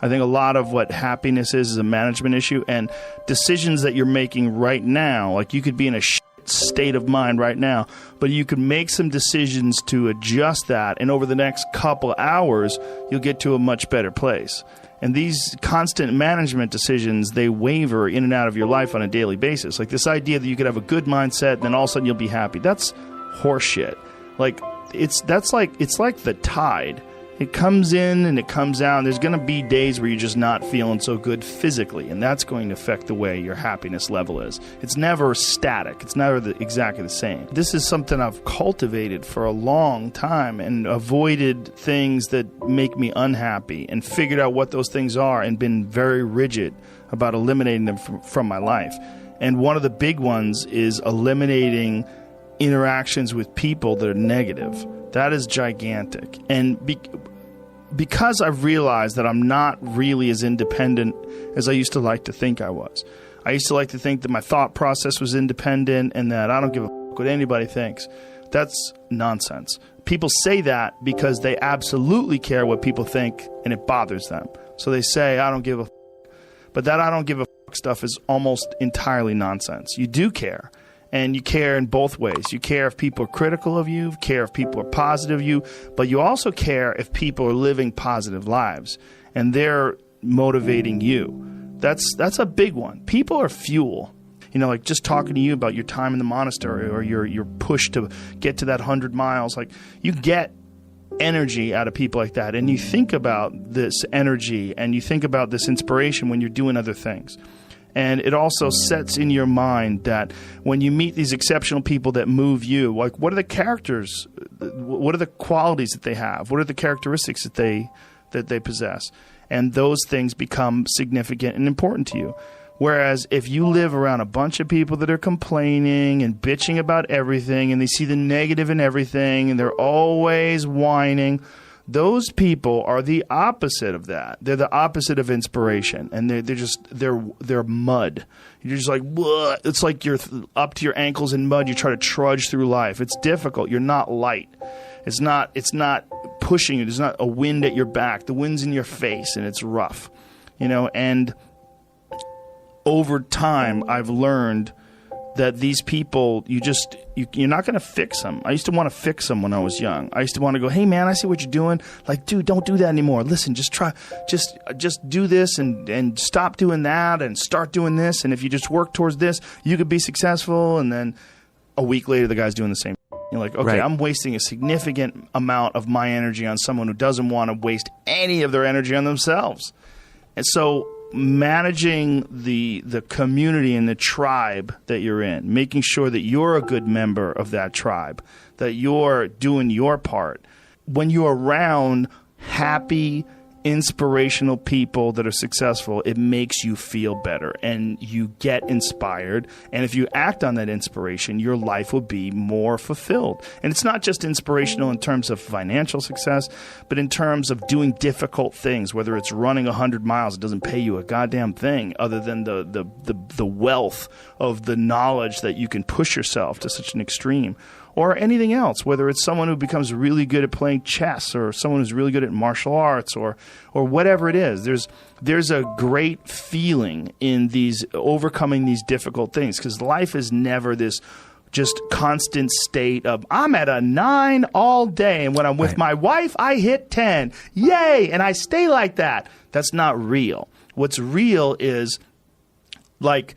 I think a lot of what happiness is a management issue, and decisions that you're making right now, like you could be in a state of mind right now, but you can make some decisions to adjust that, and over the next couple hours, you'll get to a much better place. And these constant management decisions, they waver in and out of your life on a daily basis. Like this idea that you could have a good mindset and then all of a sudden you'll be happy. That's horseshit. Like it's like the tide. It comes in and it comes out. And there's going to be days where you're just not feeling so good physically, and that's going to affect the way your happiness level is. It's never static. It's never exactly the same. This is something I've cultivated for a long time and avoided things that make me unhappy and figured out what those things are and been very rigid about eliminating them from my life. And one of the big ones is eliminating interactions with people that are negative. That is gigantic. And because I've realized that I'm not really as independent as I used to like to think I was. I used to like to think that my thought process was independent and that I don't give a fuck what anybody thinks. That's nonsense. People say that because they absolutely care what people think and it bothers them. So they say, I don't give a fuck. But that I don't give a fuck stuff is almost entirely nonsense. You do care. And you care in both ways. You care if people are critical of you, care if people are positive of you, but you also care if people are living positive lives and they're motivating you. That's a big one. People are fuel. You know, like just talking to you about your time in the monastery or your push to get to that 100 miles. Like you get energy out of people like that, and you think about this energy and you think about this inspiration when you're doing other things. And it also sets in your mind that when you meet these exceptional people that move you, like what are the characters, what are the qualities that they have, what are the characteristics that they possess, and those things become significant and important to you. Whereas if you live around a bunch of people that are complaining and bitching about everything, and they see the negative in everything, and they're always whining, those people are the opposite of that. They're the opposite of inspiration, and they're mud. You're just like, what? It's like you're up to your ankles in mud. You try to trudge through life. It's difficult. You're not light. It's not pushing you. There's not a wind at your back. The wind's in your face, and it's rough. You know, and over time, I've learned that these people, you're not going to fix them. I used to want to fix them when I was young. I used to want to go, hey man, I see what you're doing. Like, dude, don't do that anymore. Listen, just do this and stop doing that and start doing this. And if you just work towards this, you could be successful. And then a week later, the guy's doing the same. You're like, okay, right. I'm wasting a significant amount of my energy on someone who doesn't want to waste any of their energy on themselves. And so managing the community and the tribe that you're in, making sure that you're a good member of that tribe, that you're doing your part. When you're around happy, inspirational people that are successful, it makes you feel better and you get inspired. And if you act on that inspiration, your life will be more fulfilled. And it's not just inspirational in terms of financial success, but in terms of doing difficult things, whether it's running 100 miles, it doesn't pay you a goddamn thing other than the wealth of the knowledge that you can push yourself to such an extreme. Or anything else, whether it's someone who becomes really good at playing chess or someone who's really good at martial arts or whatever it is. There's a great feeling in these overcoming these difficult things, because life is never this just constant state of I'm at a 9 all day, and when I'm with my wife, I hit 10. Yay! And I stay like that. That's not real. What's real is like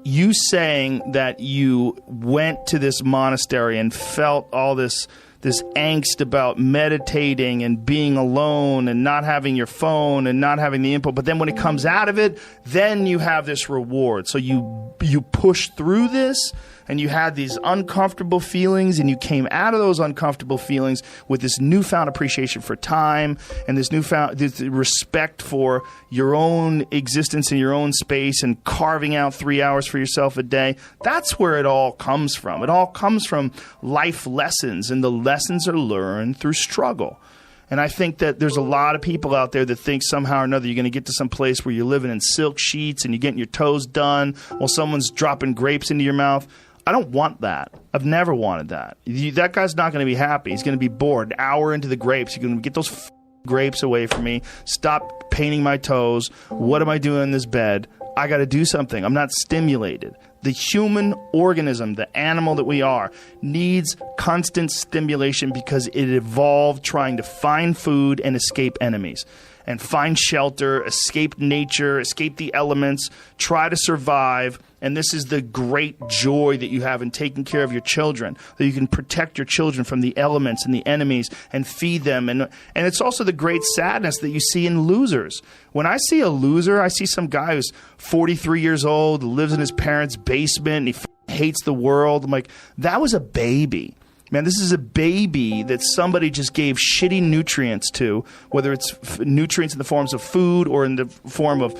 you saying that you went to this monastery and felt all this angst about meditating and being alone and not having your phone and not having the input. But then when it comes out of it, then you have this reward. So you push through this and you had these uncomfortable feelings, and you came out of those uncomfortable feelings with this newfound appreciation for time and this respect for your own existence in your own space and carving out 3 hours for yourself a day. That's where it all comes from. It all comes from life lessons, and the lessons are learned through struggle. And I think that there's a lot of people out there that think somehow or another you're going to get to some place where you're living in silk sheets and you're getting your toes done while someone's dropping grapes into your mouth. I don't want that. I've never wanted that. That guy's not going to be happy. He's going to be bored. An hour into the grapes, you're going to get those grapes away from me. Stop painting my toes. What am I doing in this bed? I got to do something. I'm not stimulated. The human organism, the animal that we are, needs constant stimulation because it evolved trying to find food and escape enemies, and find shelter, escape nature, escape the elements, try to survive. And this is the great joy that you have in taking care of your children, that you can protect your children from the elements and the enemies and feed them. And it's also the great sadness that you see in losers. When I see a loser, I see some guy who's 43 years old, lives in his parents' basement, and he hates the world. I'm like, that was a baby. Man, this is a baby that somebody just gave shitty nutrients to, whether it's nutrients in the forms of food or in the form of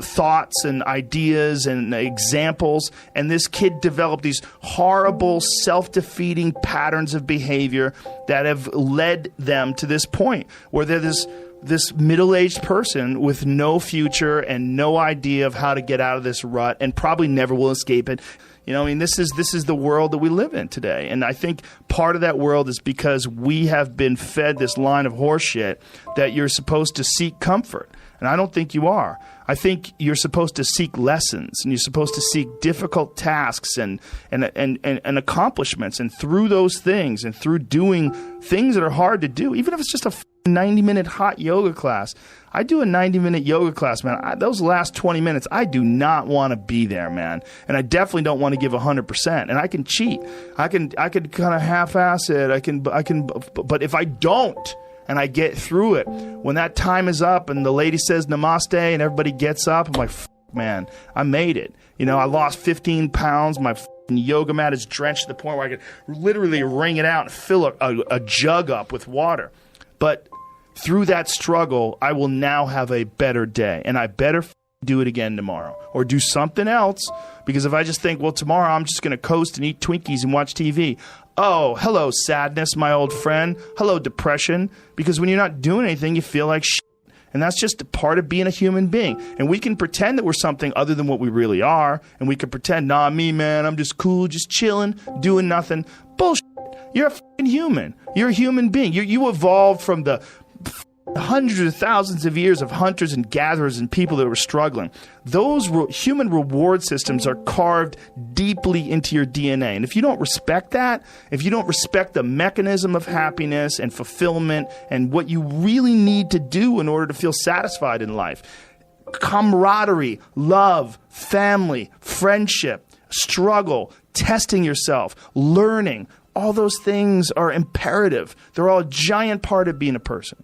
thoughts and ideas and examples. And this kid developed these horrible, self-defeating patterns of behavior that have led them to this point where they're this middle-aged person with no future and no idea of how to get out of this rut and probably never will escape it. You know, I mean, this is the world that we live in today. And I think part of that world is because we have been fed this line of horseshit that you're supposed to seek comfort. And I don't think you are. I think you're supposed to seek lessons, and you're supposed to seek difficult tasks and accomplishments. And through those things and through doing things that are hard to do, even if it's just a 90-minute hot yoga class. I do a 90-minute yoga class, man. Those last 20 minutes, I do not want to be there, man. And I definitely don't want to give 100%. And I can cheat. I can kind of half-ass it. But if I don't, and I get through it, when that time is up and the lady says namaste and everybody gets up, I'm like, man, I made it. You know, I lost 15 pounds. My yoga mat is drenched to the point where I could literally wring it out and fill a jug up with water. But through that struggle, I will now have a better day, and I better do it again tomorrow or do something else, because if I just think, well, tomorrow I'm just going to coast and eat Twinkies and watch TV. Oh, hello, sadness, my old friend. Hello, depression. Because when you're not doing anything, you feel like shit. And that's just a part of being a human being. And we can pretend that we're something other than what we really are. And we can pretend, nah, me, man, I'm just cool, just chilling, doing nothing. Bullshit. You're a fucking human. You're a human being. You evolved from the hundreds of thousands of years of hunters and gatherers and people that were struggling. Those human reward systems are carved deeply into your DNA. And if you don't respect that, if you don't respect the mechanism of happiness and fulfillment and what you really need to do in order to feel satisfied in life, camaraderie, love, family, friendship, struggle, testing yourself, learning, all those things are imperative. They're all a giant part of being a person.